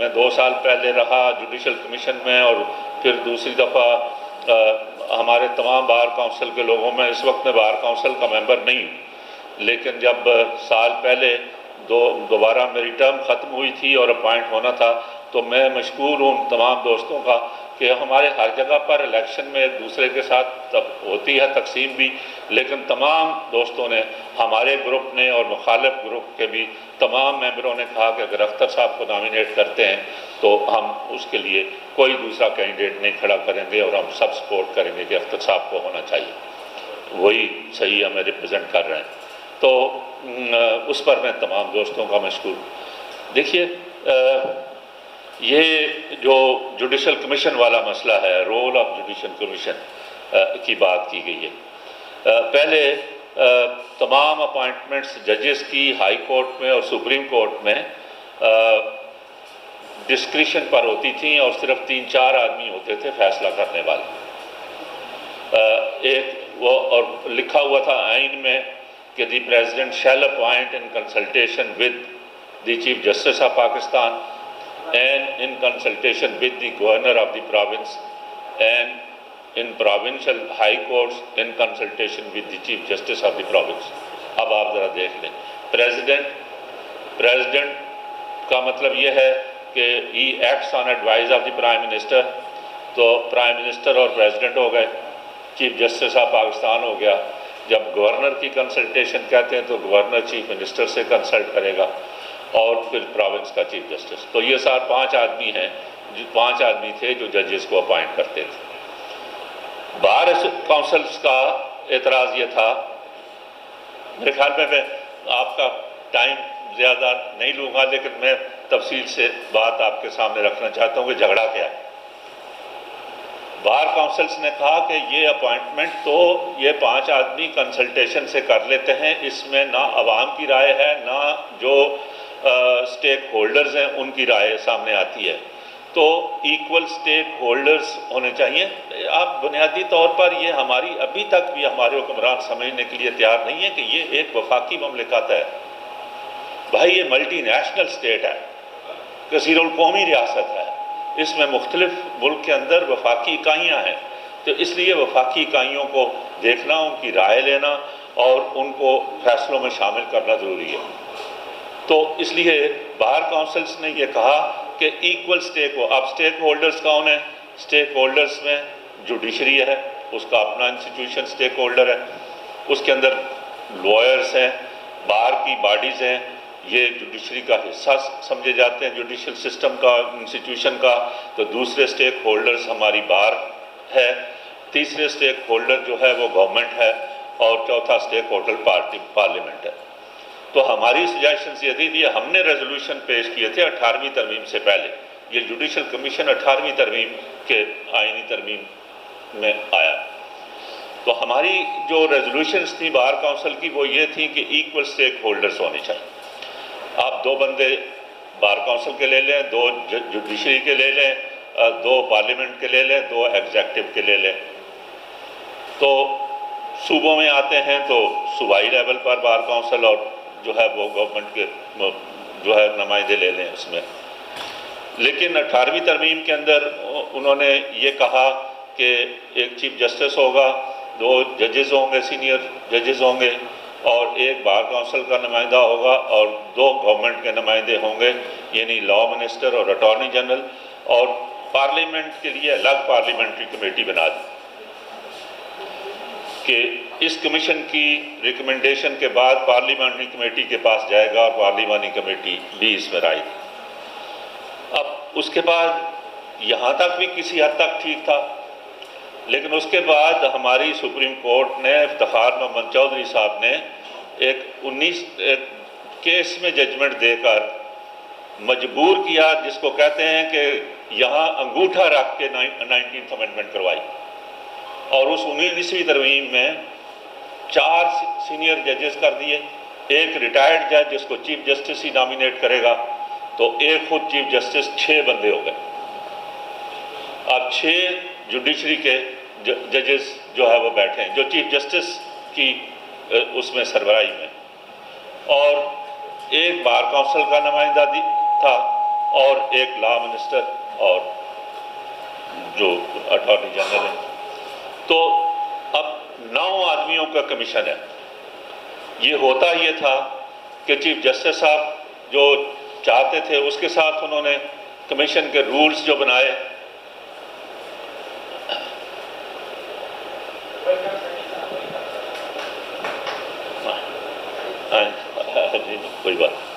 میں 2 سال پہلے رہا جوڈیشل کمیشن میں، اور پھر دوسری دفعہ ہمارے تمام بار کونسل کے لوگوں میں اس وقت میں بار کونسل کا ممبر نہیں ہوں، لیکن جب سال پہلے دوبارہ میری ٹرم ختم ہوئی تھی اور اپوائنٹ ہونا تھا، تو میں مشکور ہوں تمام دوستوں کا کہ ہمارے ہر جگہ پر الیکشن میں ایک دوسرے کے ساتھ ہوتی ہے تقسیم بھی، لیکن تمام دوستوں نے، ہمارے گروپ نے اور مخالف گروپ کے بھی تمام ممبروں نے کہا کہ اگر اختر صاحب کو نامینیٹ کرتے ہیں تو ہم اس کے لیے کوئی دوسرا کینڈیڈیٹ نہیں کھڑا کریں گے، اور ہم سب سپورٹ کریں گے کہ اختر صاحب کو ہونا چاہیے، وہی صحیح ہمیں ریپرزینٹ کر رہے ہیں۔ تو اس پر میں تمام دوستوں کا مشکور۔ دیکھیے، یہ جو جوڈیشل کمیشن والا مسئلہ ہے، رول آف جوڈیشل کمیشن کی بات کی گئی ہے۔ پہلے تمام اپوائنٹمنٹس ججز کی ہائی کورٹ میں اور سپریم کورٹ میں ڈسکریشن پر ہوتی تھیں، اور صرف 3-4 آدمی ہوتے تھے فیصلہ کرنے والے۔ ایک وہ اور لکھا ہوا تھا آئین میں کہ the president shell appoint in consultation with the chief justice of Pakistan and in consultation with the governor of the province and in provincial high courts in consultation with the chief justice of the province۔ اب آپ ذرا دیکھ لیں، president کا مطلب یہ ہے کہ he acts on advice of the prime minister، تو پرائم منسٹر اور پریزیڈنٹ ہو گئے، چیف جسٹس آف پاکستان ہو گیا۔ جب گورنر کی کنسلٹیشن کہتے ہیں تو گورنر چیف منسٹر سے کنسلٹ کرے گا، اور پھر پروونس کا چیف جسٹس۔ تو یہ 5 آدمی ہیں، جو 5 آدمی تھے جو ججز کو اپوائنٹ کرتے تھے۔ بار کونسلز کا اعتراض یہ تھا، میرے خیال میں آپ کا ٹائم زیادہ نہیں لوں گا، لیکن میں تفصیل سے بات آپ کے سامنے رکھنا چاہتا ہوں کہ جھگڑا کیا ہے۔ بار کونسلز نے کہا کہ یہ اپوائنٹمنٹ تو یہ 5 آدمی کنسلٹیشن سے کر لیتے ہیں، اس میں نہ عوام کی رائے ہے، نہ جو سٹیک ہولڈرز ہیں ان کی رائے سامنے آتی ہے، تو ایکول سٹیک ہولڈرز ہونے چاہیے۔ آپ بنیادی طور پر یہ ہماری ابھی تک بھی ہمارے حکمران سمجھنے کے لیے تیار نہیں ہے کہ یہ ایک وفاقی مملکت ہے۔ بھائی یہ ملٹی نیشنل سٹیٹ ہے، کثیر القومی ریاست ہے، اس میں مختلف ملک کے اندر وفاقی اکائیاں ہیں، تو اس لیے وفاقی اکائیوں کو دیکھنا، ان کی رائے لینا اور ان کو فیصلوں میں شامل کرنا ضروری ہے۔ تو اس لیے بار کونسلز نے یہ کہا کہ ایکول سٹیک ہو۔ اب سٹیک ہولڈرز کون ہیں؟ سٹیک ہولڈرز میں جوڈیشری ہے، اس کا اپنا انسٹیٹیوشن سٹیک ہولڈر ہے، اس کے اندر لائرز ہیں، بار کی باڈیز ہیں، یہ جوڈیشری کا حصہ سمجھے جاتے ہیں جوڈیشل سسٹم کا، انسٹیٹیوشن کا۔ تو دوسرے سٹیک ہولڈرز ہماری بار ہے، تیسرے سٹیک ہولڈر جو ہے وہ گورنمنٹ ہے، اور چوتھا سٹیک ہولڈر پارلیمنٹ ہے۔ تو ہماری سجیشنز یہ تھی، ہم نے ریزولوشن پیش کیے تھے 18ویں ترمیم سے پہلے، یہ جوڈیشل کمیشن 18ویں ترمیم کے آئینی ترمیم میں آیا۔ تو ہماری جو ریزولوشنز تھیں بار کونسل کی وہ یہ تھیں کہ ایکول سٹیک ہولڈرز ہونے چاہیے۔ آپ 2 بندے بار کونسل کے لے لیں، 2 جوڈیشری کے لے لیں، 2 پارلیمنٹ کے لے لیں، 2 ایگزیکٹو کے لے لیں۔ تو صوبوں میں آتے ہیں تو صوبائی لیول پر بار کونسل اور جو ہے وہ گورنمنٹ کے جو ہے نمائندے لے لیں اس میں۔ لیکن 18ویں ترمیم کے اندر انہوں نے یہ کہا کہ ایک چیف جسٹس ہوگا، 2 ججز ہوں گے، سینئر ججز ہوں گے، اور ایک بار کونسل کا نمائندہ ہوگا، اور 2 گورنمنٹ کے نمائندے ہوں گے، یعنی لا منسٹر اور اٹارنی جنرل، اور پارلیمنٹ کے لیے الگ پارلیمنٹری کمیٹی بنا دی کہ اس کمیشن کی ریکمنڈیشن کے بعد پارلیمانی کمیٹی کے پاس جائے گا، اور پارلیمانی کمیٹی بھی اس میں رائے دے۔ اب اس کے بعد یہاں تک بھی کسی حد تک ٹھیک تھا، لیکن اس کے بعد ہماری سپریم کورٹ نے افتخار محمد چودھری صاحب نے ایک کیس میں ججمنٹ دے کر مجبور کیا، جس کو کہتے ہیں کہ یہاں انگوٹھا رکھ کے 19th امینڈمنٹ کروائی، اور اس 19ویں ترمیم میں 4 سینئر ججز کر دیے، ایک ریٹائرڈ جج جس کو چیف جسٹس ہی نامینیٹ کرے گا، تو ایک خود چیف جسٹس، 6 بندے ہو گئے۔ اب 6 جوڈیشری کے ججز جو ہے وہ بیٹھے ہیں، جو چیف جسٹس کی اس میں سربراہی میں، اور ایک بار کونسل کا نمائندہ تھا، اور ایک لا منسٹر اور جو اٹارنی جنرل ہے. تو اب 9 آدمیوں کا کمیشن ہے. یہ ہوتا یہ تھا کہ چیف جسٹس صاحب جو چاہتے تھے اس کے ساتھ انہوں نے کمیشن کے رولز جو بنائے. کوئی بات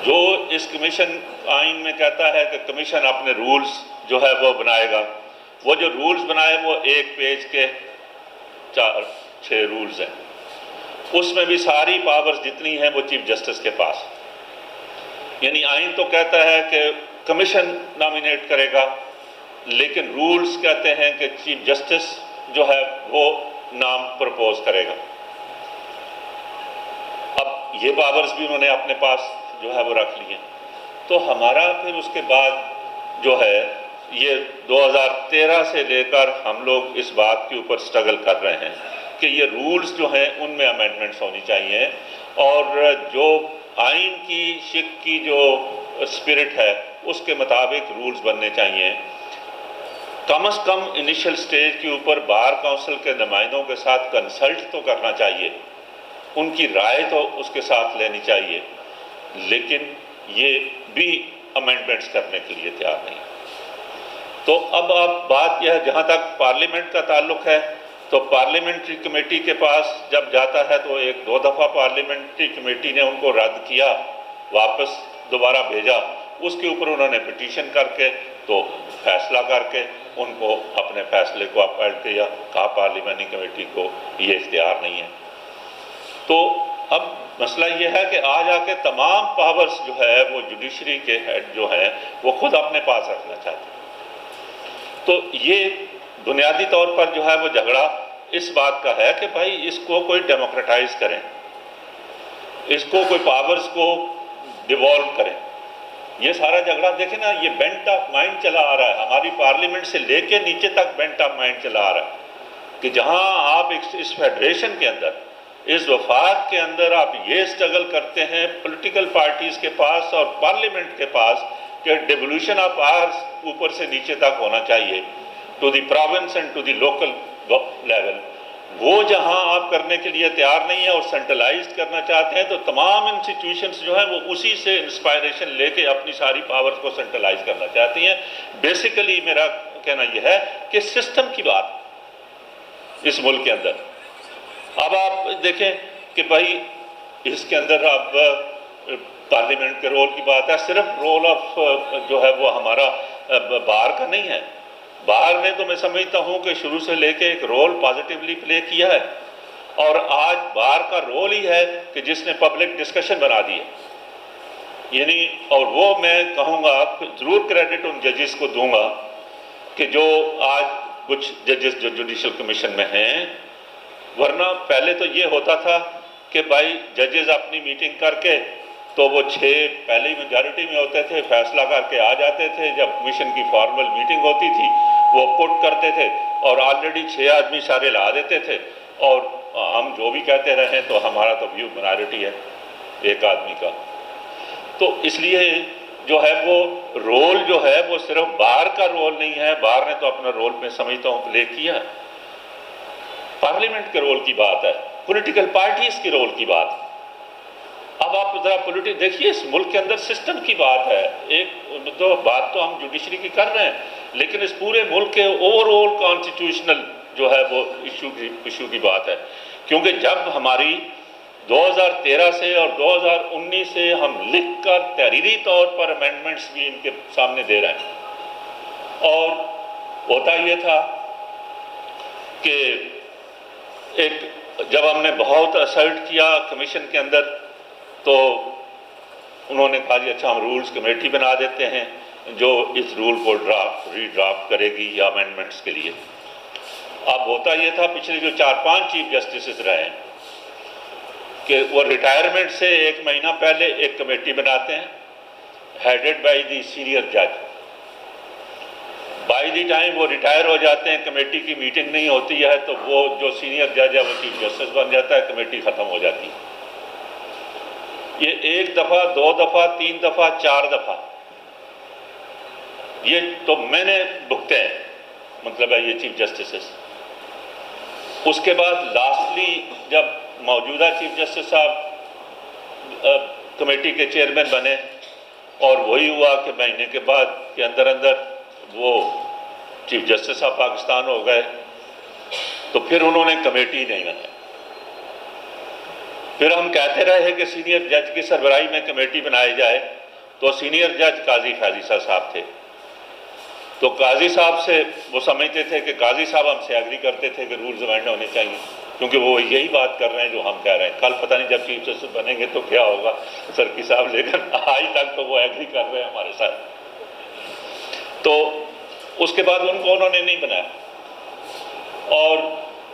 جو اس کمیشن آئین میں کہتا ہے کہ کمیشن اپنے رولز جو ہے وہ بنائے گا. وہ جو رولز بنائے وہ 1 پیج کے 4-6 رولز ہیں. اس میں بھی ساری پاورز جتنی ہیں وہ چیف جسٹس کے پاس. یعنی آئین تو کہتا ہے کہ کمیشن نامینیٹ کرے گا، لیکن رولز کہتے ہیں کہ چیف جسٹس جو ہے وہ نام پرپوز کرے گا. اب یہ پاورز بھی انہوں نے اپنے پاس جو ہے وہ رکھ لی ہیں. تو ہمارا پھر اس کے بعد جو ہے یہ 2013 سے لے کر ہم لوگ اس بات کے اوپر سٹرگل کر رہے ہیں کہ یہ رولز جو ہیں ان میں امینڈمنٹس ہونی چاہیے، اور جو آئین کی شک کی جو اسپرٹ ہے اس کے مطابق رولز بننے چاہیے. کم از کم انیشل سٹیج کے اوپر بار کونسل کے نمائندوں کے ساتھ کنسلٹ تو کرنا چاہیے، ان کی رائے تو اس کے ساتھ لینی چاہیے، لیکن یہ بھی امینڈمنٹس کرنے کے لیے تیار نہیں. تو اب بات یہ ہے جہاں تک پارلیمنٹ کا تعلق ہے تو پارلیمنٹری کمیٹی کے پاس جب جاتا ہے تو 1-2 دفعہ پارلیمنٹری کمیٹی نے ان کو رد کیا، واپس دوبارہ بھیجا. اس کے اوپر انہوں نے پٹیشن کر کے تو فیصلہ کر کے ان کو اپنے فیصلے کو اپیل کیا، کہا پارلیمنٹری کمیٹی کو یہ اختیار نہیں ہے. تو اب مسئلہ یہ ہے کہ آج آ کے تمام پاورز جو ہے وہ جوڈیشری کے ہیڈ جو ہیں وہ خود اپنے پاس رکھنا چاہتے ہیں. تو یہ بنیادی طور پر جو ہے وہ جھگڑا اس بات کا ہے کہ بھائی اس کو کوئی ڈیموکریٹائز کریں، اس کو کوئی پاورز کو ڈیوالو کریں. یہ سارا جھگڑا دیکھیں نا، یہ بینٹ آف مائنڈ چلا آ رہا ہے ہماری پارلیمنٹ سے لے کے نیچے تک. بینٹ آف مائنڈ چلا آ رہا ہے کہ جہاں آپ اس فیڈریشن کے اندر، اس وفاق کے اندر آپ یہ سٹرگل کرتے ہیں پولیٹیکل پارٹیز کے پاس اور پارلیمنٹ کے پاس کہ ڈیولیوشن آف پاورز اوپر سے نیچے تک ہونا چاہیے، to the province and to the local level. وہ جہاں آپ کرنے کے لیے تیار نہیں ہیں اور سینٹرلائزڈ کرنا چاہتے ہیں، تو تمام انسٹیٹیوشنز جو ہیں وہ اسی سے انسپائریشن لے کے اپنی ساری پاورز کو سینٹرلائز کرنا چاہتی ہیں. بیسیکلی میرا کہنا یہ ہے کہ سسٹم کی بات اس ملک کے اندر. اب آپ دیکھیں کہ بھائی اس کے اندر اب پارلیمنٹ کے رول کی بات ہے، صرف رول آف جو ہے وہ ہمارا بار کا نہیں ہے. بار نے تو میں سمجھتا ہوں کہ شروع سے لے کے ایک رول پازیٹیولی پلے کیا ہے، اور آج بار کا رول ہی ہے کہ جس نے پبلک ڈسکشن بنا دی ہے. یعنی اور وہ میں کہوں گا ضرور کریڈٹ ان ججز کو دوں گا کہ جو آج کچھ ججز جو جوڈیشل کمیشن میں ہیں. ورنہ پہلے تو یہ ہوتا تھا کہ بھائی ججز اپنی میٹنگ کر کے تو وہ 6 پہلی میجارٹی میں ہوتے تھے، فیصلہ کر کے آ جاتے تھے. جب کمیشن کی فارمل میٹنگ ہوتی تھی وہ پٹ کرتے تھے اور آلریڈی 6 آدمی سارے لا دیتے تھے، اور ہم جو بھی کہتے رہیں تو ہمارا تو ویو مائنورٹی ہے 1 آدمی کا. تو اس لیے جو ہے وہ رول جو ہے وہ صرف بار کا رول نہیں ہے. بار نے تو اپنا رول میں سمجھتا ہوں پلے کیا ہے. پارلیمنٹ کے رول کی بات ہے، پولیٹیکل پارٹیز کے رول کی بات. اب آپ ذرا دیکھیے اس ملک کے اندر سسٹم کی بات ہے. ایک تو بات تو ہم جوڈیشری کی کر رہے ہیں، لیکن اس پورے ملک کے اوور آل کانسٹیٹیوشنل جو ہے وہ ایشو کی بات ہے. کیونکہ جب ہماری 2013 سے اور 2019 سے ہم لکھ کر تحریری طور پر امینڈمنٹس بھی ان کے سامنے دے رہے ہیں، اور ہوتا یہ تھا کہ ایک جب ہم نے بہت اسرٹ کیا کمیشن کے اندر تو انہوں نے کہا جی اچھا ہم رولز کمیٹی بنا دیتے ہیں جو اس رول کو ری ڈرافٹ کرے گی یا امینڈمنٹس کے لیے. اب ہوتا یہ تھا پچھلے جو 4-5 چیف جسٹسز رہے ہیں کہ وہ ریٹائرمنٹ سے 1 مہینہ پہلے ایک کمیٹی بناتے ہیں ہیڈڈ بائی دی سینئر جج. بائی دی ٹائم وہ ریٹائر ہو جاتے ہیں، کمیٹی کی میٹنگ نہیں ہوتی ہے تو وہ جو سینئر جج ہے وہ چیف جسٹس بن جاتا ہے، کمیٹی ختم ہو جاتی ہے. یہ 1 دفعہ 2 دفعہ 3 دفعہ 4 دفعہ یہ تو میں نے بھگتے ہیں، مطلب ہے یہ چیف جسٹسز۔ اس کے بعد لاسٹلی جب موجودہ چیف جسٹس صاحب کمیٹی کے چیئرمین بنے اور وہی ہوا کہ مہینے کے بعد کے اندر وہ چیف جسٹس آف پاکستان ہو گئے، تو پھر انہوں نے کمیٹی نہیں بنائی۔ پھر ہم کہتے رہے کہ سینئر جج کی سربراہی میں کمیٹی بنائی جائے، تو سینئر جج قاضی فیضیسہ صاحب تھے، تو قاضی صاحب سے وہ سمجھتے تھے کہ قاضی صاحب ہم سے ایگری کرتے تھے کہ رولز امینڈ ہونے چاہیے، کیونکہ وہ یہی بات کر رہے ہیں جو ہم کہہ رہے ہیں۔ کل پتہ نہیں جب چیف جسٹس بنیں گے تو کیا ہوگا سرکی صاحب، لیکن آج تک تو وہ ایگری کر رہے ہیں ہمارے ساتھ۔ تو اس کے بعد ان کو انہوں نے نہیں بنایا، اور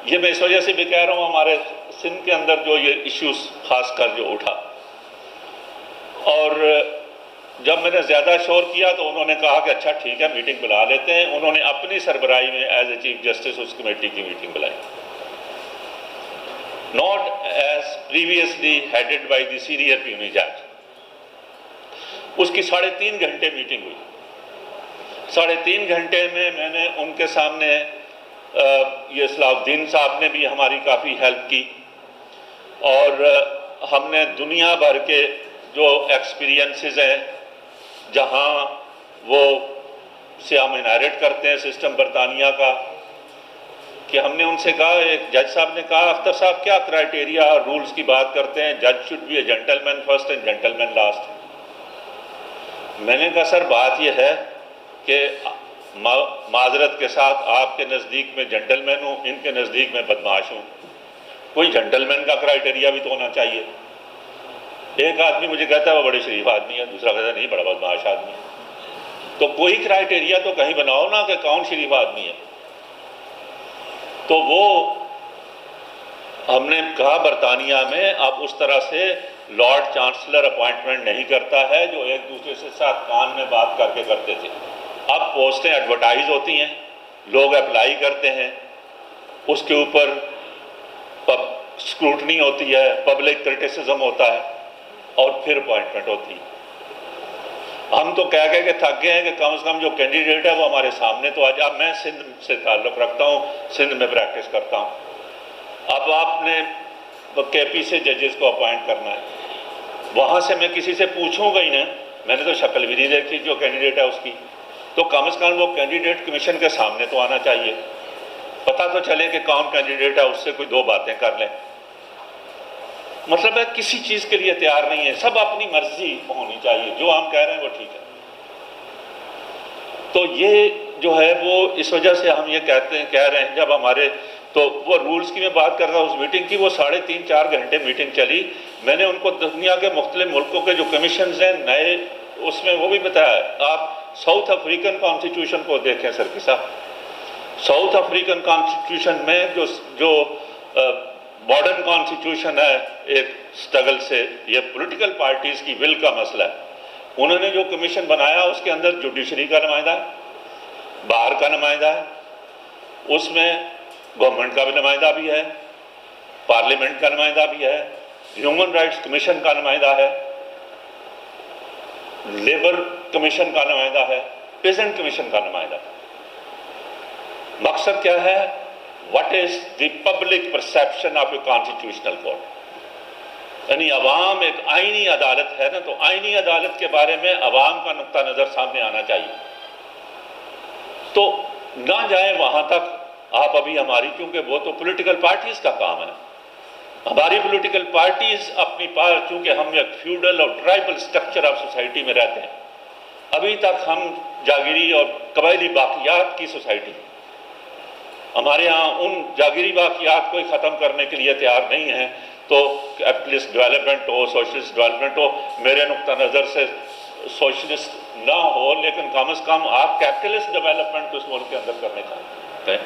یہ میں اس وجہ سے بھی کہہ رہا ہوں ہمارے سندھ کے اندر جو یہ ایشوز خاص کر جو اٹھا، اور جب میں نے زیادہ شور کیا تو انہوں نے کہا کہ اچھا ٹھیک ہے میٹنگ بلا لیتے ہیں۔ انہوں نے اپنی سربراہی میں ایز اے چیف جسٹس اس کمیٹی کی میٹنگ بلائی، not as previously headed by the senior puisne جج۔ اس کی 3.5 گھنٹے میٹنگ ہوئی۔ 3.5 گھنٹے میں میں نے ان کے سامنے یہ صلاح الدین صاحب نے بھی ہماری کافی ہیلپ کی، اور ہم نے دنیا بھر کے جو ایکسپیرینسز ہیں جہاں وہ سے ہم انہیرٹ کرتے ہیں سسٹم برطانیہ کا، کہ ہم نے ان سے کہا، ایک جج صاحب نے کہا اختر صاحب کیا کرائیٹیریا اور رولز کی بات کرتے ہیں، جج should be a gentleman first and gentleman last. میں نے کہا سر بات یہ ہے کہ معذرت کے ساتھ آپ کے نزدیک میں جنٹل مین ہوں، ان کے نزدیک میں بدمعاش ہوں، کوئی جنٹل مین کا کرائیٹیریا بھی تو ہونا چاہیے۔ ایک آدمی مجھے کہتا ہے وہ بڑے شریف آدمی ہے، دوسرا کہتا ہے نہیں بڑا بدمعاش آدمی ہے۔ تو کوئی کرائیٹیریا تو کہیں بناؤ نا کہ کون شریف آدمی ہے۔ تو وہ ہم نے کہا برطانیہ میں اب اس طرح سے لارڈ چانسلر اپوائنٹمنٹ نہیں کرتا ہے جو ایک دوسرے سے ساتھ کان میں بات کر کے کرتے تھے۔ اب پوسٹیں ایڈورٹائز ہوتی ہیں، لوگ اپلائی کرتے ہیں، اس کے اوپر اسکروٹنی ہوتی ہے، پبلک کرٹیسزم ہوتا ہے، اور پھر اپوائنٹمنٹ ہوتی ہے۔ ہم تو کہہ کے تھک گئے ہیں کہ کم از کم جو کینڈیڈیٹ ہے وہ ہمارے سامنے تو آج۔ اب میں سندھ سے تعلق رکھتا ہوں، سندھ میں پریکٹس کرتا ہوں۔ اب آپ نے کے پی سے ججز کو اپوائنٹ کرنا ہے، وہاں سے میں کسی سے پوچھوں گا ہی نا، میں نے تو شکل بھی نہیں دیکھی جو کینڈیڈیٹ ہے اس کی، تو کم از کم وہ کینڈیڈیٹ کمیشن کے سامنے تو آنا چاہیے، پتہ تو چلے کہ کون کینڈیڈیٹ ہے، اس سے کوئی 2 باتیں کر لیں۔ مطلب ہے کسی چیز کے لیے تیار نہیں ہے، سب اپنی مرضی ہونی چاہیے، جو ہم کہہ رہے ہیں وہ ٹھیک ہے۔ تو یہ جو ہے وہ اس وجہ سے ہم یہ کہہ رہے ہیں جب ہمارے تو وہ رولز کی میں بات کر رہا ہوں، اس میٹنگ کی وہ 3.5-4 گھنٹے میٹنگ چلی۔ میں نے ان کو دنیا کے مختلف ملکوں کے جو کمیشنز ہیں نئے، اس میں وہ بھی بتایا۔ آپ ساؤتھ افریقن کانسٹیٹیوشن کو دیکھیں سرکی صاحب، ساؤتھ افریقن کانسٹیٹیوشن میں جو ماڈرن کانسٹیٹیوشن ہے ایک سٹرگل سے، یہ پولیٹیکل پارٹیز کی ول کا مسئلہ ہے۔ انہوں نے جو کمیشن بنایا اس کے اندر جوڈیشری کا نمائندہ ہے، بار کا نمائندہ ہے، اس میں گورنمنٹ کا بھی نمائندہ بھی ہے، پارلیمنٹ کا نمائندہ بھی ہے، ہیومن رائٹس کمیشن کا نمائندہ ہے، لیبر کمیشن کا نمائندہ ہے، پیزنٹ کمیشن کا نمائندہ ہے۔ مقصد کیا ہے؟ What is the public perception of a constitutional court؟ یعنی عوام ایک آئینی عدالت ہے نا، تو آئینی عدالت کے بارے میں عوام کا نقطہ نظر سامنے آنا چاہیے۔ تو نہ جائیں وہاں تک آپ ابھی ہماری، کیونکہ وہ تو پولیٹیکل پارٹیز کا کام ہے۔ ہماری پولیٹیکل پارٹیز اپنی چونکہ ہم ایک فیوڈل اور ٹرائبل سٹرکچر آف سوسائٹی میں رہتے ہیں، ابھی تک ہم جاگیری اور قبائلی باقیات کی سوسائٹی، ہمارے ہاں ان جاگیری باقیات کو ختم کرنے کے لیے تیار نہیں ہیں۔ تو کیپٹلسٹ ڈیولپمنٹ ہو، سوشلسٹ ڈیولپمنٹ ہو، میرے نقطہ نظر سے سوشلسٹ نہ ہو، لیکن کم از کم آپ کیپٹلسٹ ڈیولپمنٹ اس ملک کے اندر کرنے چاہتے ہیں۔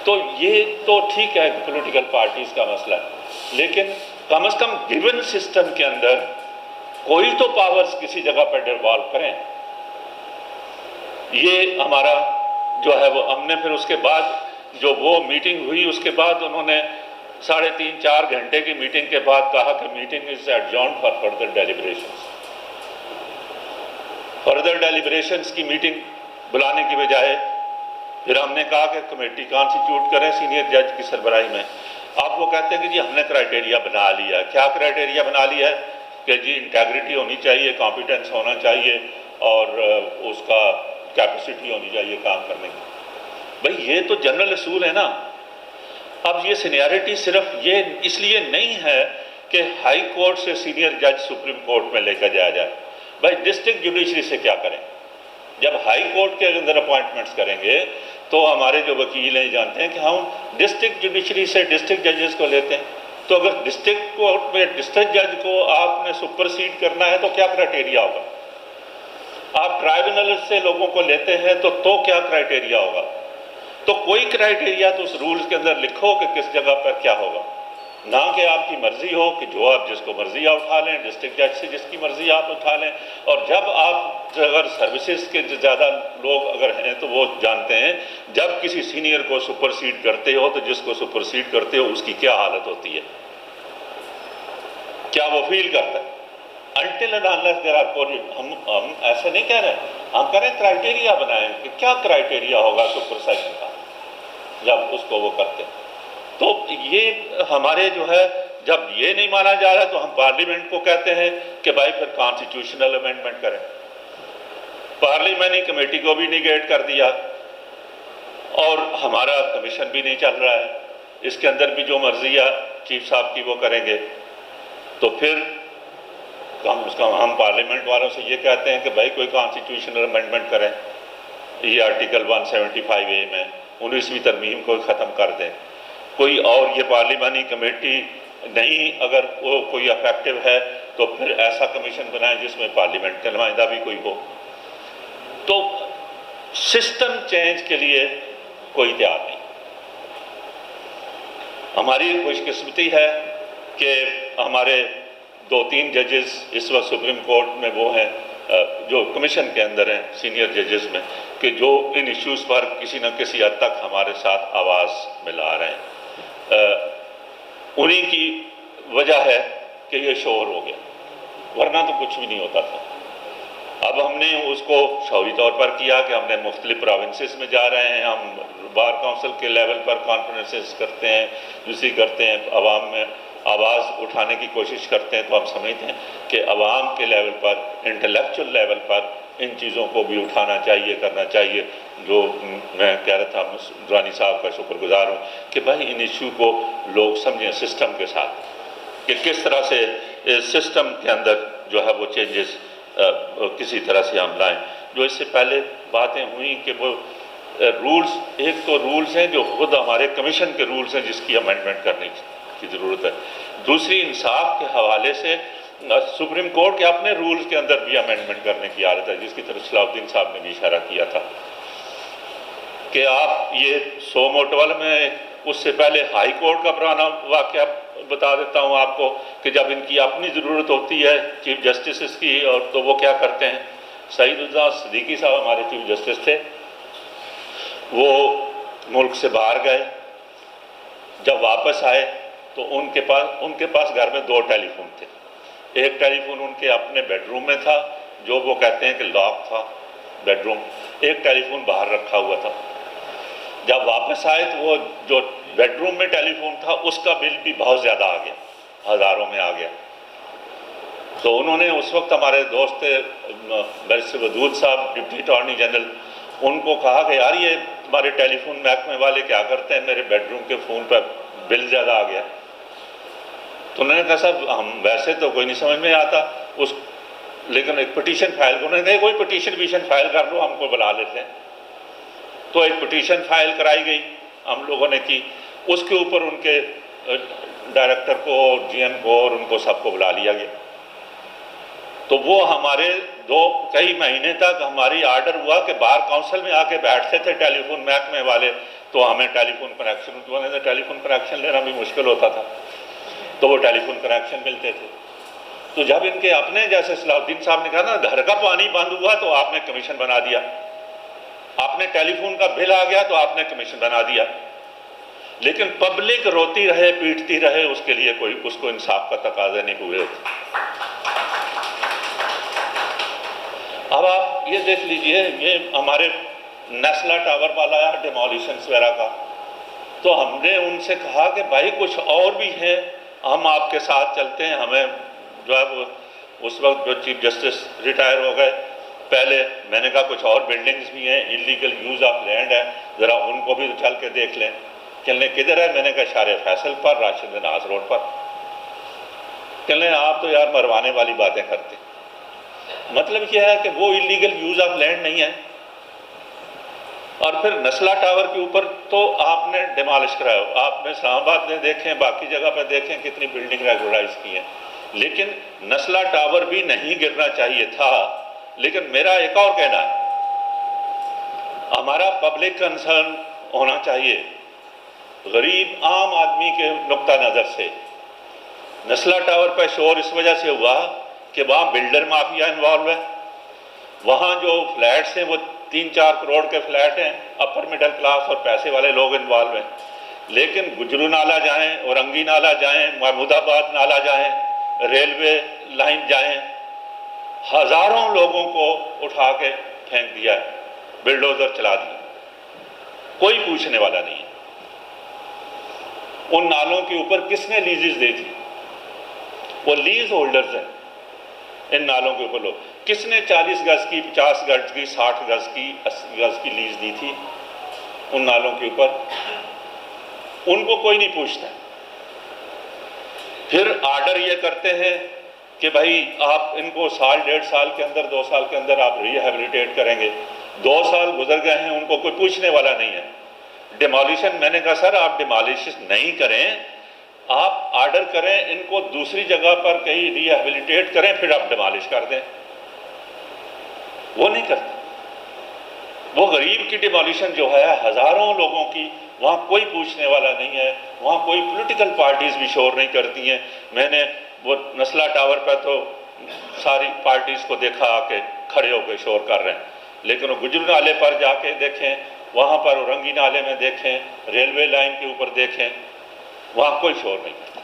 تو یہ تو ٹھیک ہے پولیٹیکل پارٹیز کا مسئلہ ہے، لیکن کم از کم گیون سسٹم کے اندر کوئی تو پاورز کسی جگہ پر ڈیوالو کریں۔ یہ ہمارا جو ہے وہ ہم نے پھر اس کے بعد جو وہ میٹنگ ہوئی، اس کے بعد انہوں نے 3.5-4 گھنٹے کی میٹنگ کے بعد کہا کہ meeting is adjourned for further deliberations. Further deliberations کی میٹنگ بلانے کی بجائے پھر ہم نے کہا کہ کمیٹی کانسٹیٹیوٹ کریں سینئر جج کی سربراہی میں. آپ وہ کہتے ہیں کہ جی ہم نے کرائٹیریا بنا لیا ہے. کیا کرائٹیریا بنا لیا ہے؟ کہ جی انٹیگریٹی ہونی چاہیے، کمپیٹنس ہونا چاہیے اور اس کا کیپیسٹی ہونی چاہیے کام کرنے کی. بھئی یہ تو جنرل اصول ہے نا. اب یہ سینیارٹی صرف یہ اس لیے نہیں ہے کہ ہائی کورٹ سے سینئر جج سپریم کورٹ میں لے کر جایا جائے. بھائی ڈسٹرکٹ جوڈیشری سے کیا کریں؟ جب ہائی کورٹ کے اندر اپوائنٹمنٹس کریں گے تو ہمارے جو وکیل ہیں جانتے ہیں کہ ہم ڈسٹرکٹ جوڈیشری سے ڈسٹرکٹ ججز کو لیتے ہیں. تو اگر ڈسٹرکٹ کورٹ میں ڈسٹرکٹ جج کو آپ نے سپرسیڈ کرنا ہے تو کیا کرائٹیریا ہوگا؟ آپ ٹرائبونل سے لوگوں کو لیتے ہیں تو کیا کرائٹیریا ہوگا؟ تو کوئی کرائٹیریا تو اس رولز کے اندر لکھو کہ کس جگہ پر کیا ہوگا، نہ کہ آپ کی مرضی ہو کہ جو آپ جس کو مرضی آپ اٹھا لیں، ڈسٹرکٹ جج سے جس کی مرضی آپ اٹھا لیں. اور جب آپ اگر سروسز کے زیادہ لوگ اگر ہیں تو وہ جانتے ہیں جب کسی سینئر کو سپرسیڈ کرتے ہو تو جس کو سپرسیڈ کرتے ہو اس کی کیا حالت ہوتی ہے، کیا وہ فیل کرتا ہے. Until and unless there are ہم ایسا نہیں کہہ رہے، ہم کہہ رہے ہیں کرائٹیریا بنائیں کہ کیا کرائٹیریا ہوگا سپرسیشن کا جب اس کو وہ کرتے ہیں. تو یہ ہمارے جو ہے جب یہ نہیں مانا جا رہا تو ہم پارلیمنٹ کو کہتے ہیں کہ بھائی پھر کانسٹیٹیوشنل امینڈمنٹ کریں. پارلیمنٹری کمیٹی کو بھی نیگیٹ کر دیا اور ہمارا کمیشن بھی نہیں چل رہا ہے، اس کے اندر بھی جو مرضی ہے چیف صاحب کی وہ کریں گے. تو پھر ہم پارلیمنٹ والوں سے یہ کہتے ہیں کہ بھائی کوئی کانسٹیٹیوشنل امینڈمنٹ کریں. یہ آرٹیکل 175A میں 19ویں ترمیم کو ختم کر دیں. کوئی اور یہ پارلیمانی کمیٹی نہیں اگر وہ کوئی افیکٹو ہے تو پھر ایسا کمیشن بنائیں جس میں پارلیمنٹ کا نمائندہ بھی کوئی ہو. تو سسٹم چینج کے لیے کوئی تیار نہیں. ہماری خوش قسمتی ہے کہ ہمارے 2-3 ججز اس وقت سپریم کورٹ میں وہ ہیں جو کمیشن کے اندر ہیں سینئر ججز میں کہ جو ان ایشوز پر کسی نہ کسی حد تک ہمارے ساتھ آواز ملا رہے ہیں. انہی کی وجہ ہے کہ یہ شور ہو گیا، ورنہ تو کچھ بھی نہیں ہوتا تھا. اب ہم نے اس کو شعوری طور پر کیا کہ ہم نے مختلف پروونسز میں جا رہے ہیں، ہم بار کونسل کے لیول پر کانفرنسز کرتے ہیں، دوسری کرتے ہیں، عوام میں آواز اٹھانے کی کوشش کرتے ہیں. تو ہم سمجھتے ہیں کہ عوام کے لیول پر انٹلیکچول لیول پر ان چیزوں کو بھی اٹھانا چاہیے، کرنا چاہیے. جو میں کہہ رہا تھا درانی صاحب کا شکر گزار ہوں کہ بھائی ان ایشو کو لوگ سمجھیں سسٹم کے ساتھ کہ کس طرح سے سسٹم کے اندر جو ہے وہ چینجز کسی طرح سے ہم لائیں. جو اس سے پہلے باتیں ہوئیں کہ وہ رولز، ایک تو رولز ہیں جو خود ہمارے کمیشن کے رولز ہیں جس کی امینڈمنٹ کرنے کی ضرورت ہے. دوسری انصاف کے حوالے سے سپریم کورٹ کے اپنے رولز کے اندر بھی امینڈمنٹ کرنے کی عادت ہے جس کی طرف صلاح الدین صاحب نے بھی اشارہ کیا تھا کہ آپ یہ 100 موٹول میں اس سے پہلے ہائی کورٹ کا پرانا واقعہ بتا دیتا ہوں آپ کو کہ جب ان کی اپنی ضرورت ہوتی ہے چیف جسٹسز کی اور تو وہ کیا کرتے ہیں. سعید الزاں صدیقی صاحب ہمارے چیف جسٹس تھے، وہ ملک سے باہر گئے. جب واپس آئے تو ان کے پاس گھر میں 2 ٹیلی فون تھے. ایک ٹیلی فون ان کے اپنے بیڈ روم میں تھا جو وہ کہتے ہیں کہ لاک تھا بیڈ روم، ایک ٹیلی فون باہر رکھا ہوا تھا. جب واپس آئے تو وہ جو بیڈ روم میں ٹیلی فون تھا اس کا بل بھی بہت زیادہ آ گیا، ہزاروں میں آ گیا. تو انہوں نے اس وقت ہمارے دوست بیرسٹر ودود صاحب ڈپٹی اٹارنی جنرل، ان کو کہا کہ یار یہ تمہارے ٹیلی فون محکمے والے کیا کرتے ہیں، میرے بیڈ روم کے فون پر بل زیادہ آ گیا. تو انہوں نے کہا صاحب ہم ویسے تو کوئی نہیں سمجھ میں آتا لیکن ایک پٹیشن فائل انہوں نے کہا کوئی پٹیشن فائل کر لو، ہم کو بلا لیتے ہیں. تو ایک پٹیشن فائل کرائی گئی، ہم لوگوں نے کی. اس کے اوپر ان کے ڈائریکٹر کو، جی ایم کو اور ان کو سب کو بلا لیا گیا. تو وہ ہمارے کئی مہینے تک ہماری آرڈر ہوا کہ بار کونسل میں آ کے بیٹھتے تھے ٹیلی فون محکمے والے تو ہمیں ٹیلی فون کنیکشن لینا بھی مشکل ہوتا تھا تو وہ ٹیلی فون کنیکشن ملتے تھے. تو جب ان کے اپنے جیسے صلاح الدین صاحب نے کہا نا گھر کا پانی بند ہوا تو آپ نے کمیشن بنا دیا، آپ نے ٹیلی فون کا بل آ گیا تو آپ نے کمیشن بنا دیا. لیکن پبلک روتی رہے پیٹتی رہے اس کے لیے کوئی اس کو انصاف کا تقاضے نہیں پورے ہوتے۔ اب آپ یہ دیکھ لیجئے، یہ ہمارے نیسلا ٹاور والا ہے ڈیمولیشنز وغیرہ کا، تو ہم نے ان سے کہا کہ بھائی کچھ اور بھی ہیں، ہم آپ کے ساتھ چلتے ہیں۔ ہمیں جو ہے وہ اس وقت جو چیف جسٹس ریٹائر ہو گئے، پہلے میں نے کہا کچھ اور بلڈنگز بھی ہیں، انلیگل یوز آف لینڈ ہے، ذرا ان کو بھی چل کے دیکھ لیں۔ کہنے کدھر ہے؟ میں نے کہا شارع فیصل پر، راشد ناز روڈ پر۔ کہنے آپ تو یار مروانے والی باتیں کرتے ہیں۔ مطلب یہ ہے کہ وہ انلیگل یوز آف لینڈ نہیں ہے۔ اور پھر نسلا ٹاور کے اوپر تو آپ نے ڈیمالش کرایا ہو، آپ نے اسلام آباد میں دیکھیں، باقی جگہ پہ دیکھیں کتنی بلڈنگ ریگولرائز کی ہیں، لیکن نسلا ٹاور بھی نہیں گرنا چاہیے تھا۔ لیکن میرا ایک اور کہنا ہے، ہمارا پبلک کنسرن ہونا چاہیے غریب عام آدمی کے نقطہ نظر سے۔ نسلا ٹاور پہ شور اس وجہ سے ہوا کہ وہاں بلڈر مافیا انوالو ہے، وہاں جو فلیٹس ہیں وہ 3-4 کروڑ کے فلیٹ ہیں، اپر مڈل کلاس اور پیسے والے لوگ انوالو ہیں۔ لیکن گجرو نالہ جائیں، اورنگی نالہ جائیں، محمود آباد نالہ جائیں، ریلوے لائن جائیں، ہزاروں لوگوں کو اٹھا کے پھینک دیا ہے، بلڈوزر چلا دیا، کوئی پوچھنے والا نہیں ہے۔ ان نالوں کے اوپر کس نے لیزز دی تھی؟ وہ لیز ہولڈرز ہیں ان نالوں کے اوپر لوگ۔ کس نے 40 گز کی، 50 گز کی، 60 گز کی، 80 گز کی لیز دی تھی ان نالوں کے اوپر؟ ان کو کوئی نہیں پوچھتا۔ پھر آرڈر یہ کرتے ہیں کہ بھائی آپ ان کو 1.5 سال کے اندر، 2 سال کے اندر آپ ریہیبلیٹیٹ کریں گے۔ 2 سال گزر گئے ہیں، ان کو کوئی پوچھنے والا نہیں ہے۔ ڈیمالیشن، میں نے کہا سر آپ ڈیمالیشن نہیں کریں، آپ آرڈر کریں ان کو دوسری جگہ پر کہیں ریہیبلیٹیٹ کریں، پھر آپ ڈیمالش کر دیں۔ وہ نہیں کرتے۔ وہ غریب کی ڈیمالیشن جو ہے ہزاروں لوگوں کی، وہاں کوئی پوچھنے والا نہیں ہے، وہاں کوئی پولیٹیکل پارٹیز بھی شور نہیں کرتی ہیں۔ میں نے وہ نسلا ٹاور پہ تو ساری پارٹیز کو دیکھا آ کے کھڑے ہو کے شور کر رہے ہیں، لیکن وہ گجر نالے پر جا کے دیکھیں، وہاں پر اورنگی نالے میں دیکھیں، ریلوے لائن کے اوپر دیکھیں، وہاں کوئی شور نہیں کرتا۔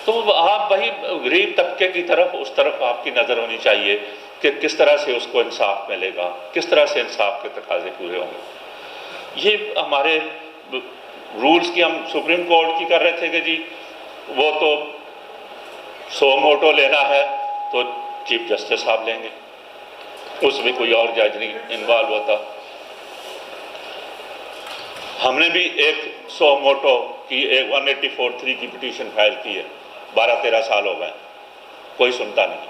تو آپ وہی غریب طبقے کی طرف، اس طرف آپ کی نظر ہونی چاہیے کہ کس طرح سے اس کو انصاف ملے گا، کس طرح سے انصاف کے تقاضے پورے ہوں گے۔ یہ ہمارے رولز کی ہم سپریم کورٹ کی کر رہے تھے کہ جی وہ تو سو موٹو لینا ہے تو چیف جسٹس صاحب لیں گے، اس میں کوئی اور جج نہیں انوالو ہوتا۔ ہم نے بھی ایک سو موٹو کی 184(3) کی پٹیشن فائل کی ہے، 12-13 سال ہو گئے، کوئی سنتا نہیں۔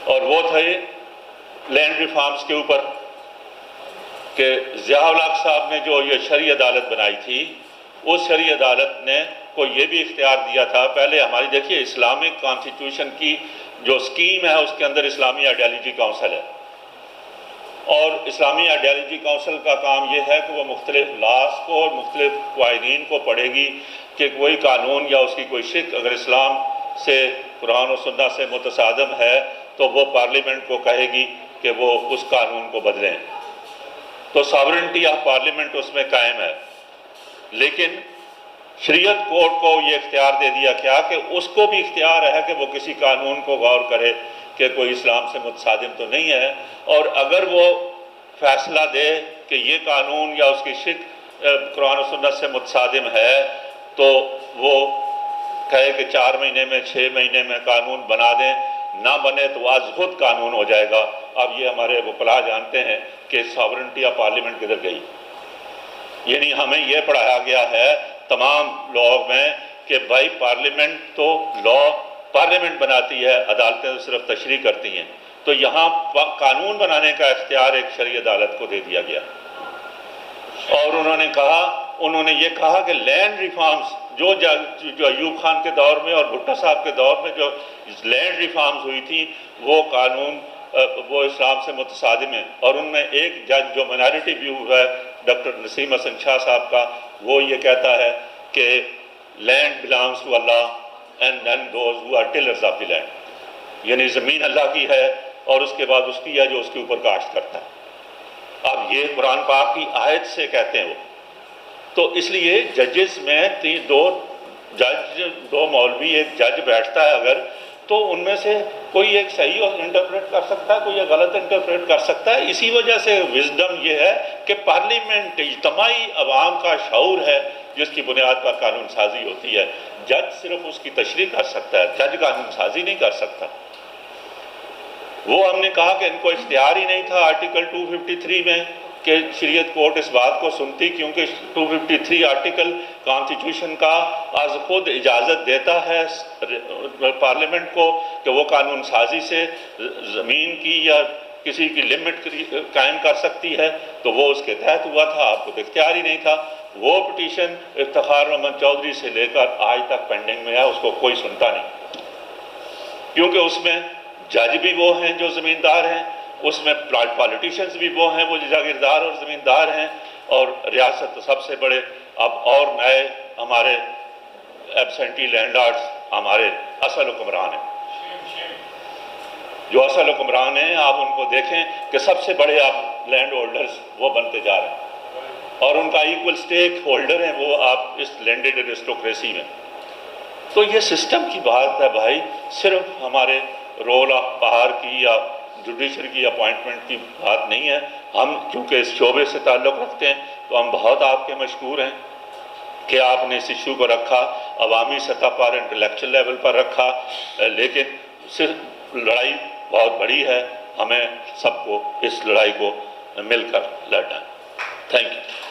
اور وہ تھے لینڈ ریفارمز کے اوپر کہ ضیاء الحق صاحب نے جو یہ شرعی عدالت بنائی تھی، اس شرعی عدالت نے کو یہ بھی اختیار دیا تھا۔ پہلے ہماری دیکھیے اسلامک کانسٹیٹیوشن کی جو سکیم ہے اس کے اندر اسلامی آئیڈیالوجی کونسل ہے، اور اسلامی آئیڈیالوجی کونسل کا کام یہ ہے کہ وہ مختلف لاز کو اور مختلف قوانین کو پڑھے گی کہ کوئی قانون یا اس کی کوئی شک اگر اسلام سے، قرآن و سنت سے متصادم ہے تو وہ پارلیمنٹ کو کہے گی کہ وہ اس قانون کو بدلیں۔ تو ساورنٹی آف پارلیمنٹ اس میں قائم ہے، لیکن شریعت کورٹ کو یہ اختیار دے دیا کیا کہ اس کو بھی اختیار ہے کہ وہ کسی قانون کو غور کرے کہ کوئی اسلام سے متصادم تو نہیں ہے، اور اگر وہ فیصلہ دے کہ یہ قانون یا اس کی شک قرآن و سنت سے متصادم ہے تو وہ کہے کہ 4 مہینے میں 6 مہینے میں قانون بنا دیں، نہ بنے تو آج خود قانون ہو جائے گا۔ اب یہ ہمارے وکلاء جانتے ہیں کہ ساورنٹی آف پارلیمنٹ کدھر گئی۔ یعنی ہمیں یہ پڑھایا گیا ہے تمام لاء میں کہ بھائی پارلیمنٹ تو لاء پارلیمنٹ بناتی ہے، عدالتیں تو صرف تشریح کرتی ہیں۔ تو یہاں قانون بنانے کا اختیار ایک شرعی عدالت کو دے دیا گیا، اور انہوں نے یہ کہا کہ لینڈ ریفارمز جو ایوب خان کے دور میں اور بھٹو صاحب کے دور میں جو لینڈ ریفارمز ہوئی تھی وہ قانون وہ اسلام سے متصادم ہیں۔ اور ان میں ایک جج جو مائنارٹی ویو ہے ڈاکٹر نسیم حسن شاہ صاحب کا، وہ یہ کہتا ہے کہ land belongs to Allah and then those who are tillers of the land, یعنی زمین اللہ کی ہے اور اس کے بعد اس کی ہے جو اس کے اوپر کاشت کرتا ہے۔ اب یہ قرآن پاک کی آیت سے کہتے ہیں وہ تو اس لیے ججز میں دو مولوی ایک جج بیٹھتا ہے اگر، تو ان میں سے کوئی ایک صحیح انٹرپریٹ کر سکتا ہے، کوئی ایک غلط انٹرپریٹ کر سکتا ہے۔ اسی وجہ سے وزڈم یہ ہے کہ پارلیمنٹ اجتماعی عوام کا شعور ہے جس کی بنیاد پر قانون سازی ہوتی ہے۔ جج صرف اس کی تشریح کر سکتا ہے، جج قانون سازی نہیں کر سکتا۔ وہ ہم نے کہا کہ ان کو اختیار ہی نہیں تھا آرٹیکل 253 میں کہ شریعت کورٹ اس بات کو سنتی، کیونکہ 253 آرٹیکل کانسٹیٹیوشن کا از خود اجازت دیتا ہے پارلیمنٹ کو کہ وہ قانون سازی سے زمین کی یا کسی کی لمٹ قائم کر سکتی ہے، تو وہ اس کے تحت ہوا تھا، آپ کو اختیار ہی نہیں تھا۔ وہ پٹیشن افتخار محمد چودھری سے لے کر آج تک پینڈنگ میں ہے، اس کو کوئی سنتا نہیں، کیونکہ اس میں جج بھی وہ ہیں جو زمیندار ہیں، اس میں پالیٹیشنز بھی وہ ہیں وہ جاگیردار اور زمیندار ہیں، اور ریاست سب سے بڑے اب اور نئے ہمارے ایبسینٹی لینڈ لارڈز ہمارے اصل حکمران ہیں۔ جو اصل حکمران ہیں آپ ان کو دیکھیں کہ سب سے بڑے آپ لینڈ ہولڈرز وہ بنتے جا رہے ہیں، اور ان کا ایکول سٹیک ہولڈر ہیں وہ آپ اس لینڈڈ ایرسٹوکریسی میں۔ تو یہ سسٹم کی بات ہے بھائی، صرف ہمارے رول آف پاور کی یا جوڈیشری کی اپوائنٹمنٹ کی بات نہیں ہے۔ ہم چونکہ اس شعبے سے تعلق رکھتے ہیں تو ہم بہت آپ کے مشکور ہیں کہ آپ نے اس ایشو کو رکھا، عوامی سطح پر انٹلیکچل لیول پر رکھا، لیکن صرف لڑائی بہت بڑی ہے، ہمیں سب کو اس لڑائی کو مل کر لڑنا ہے۔ Thank you.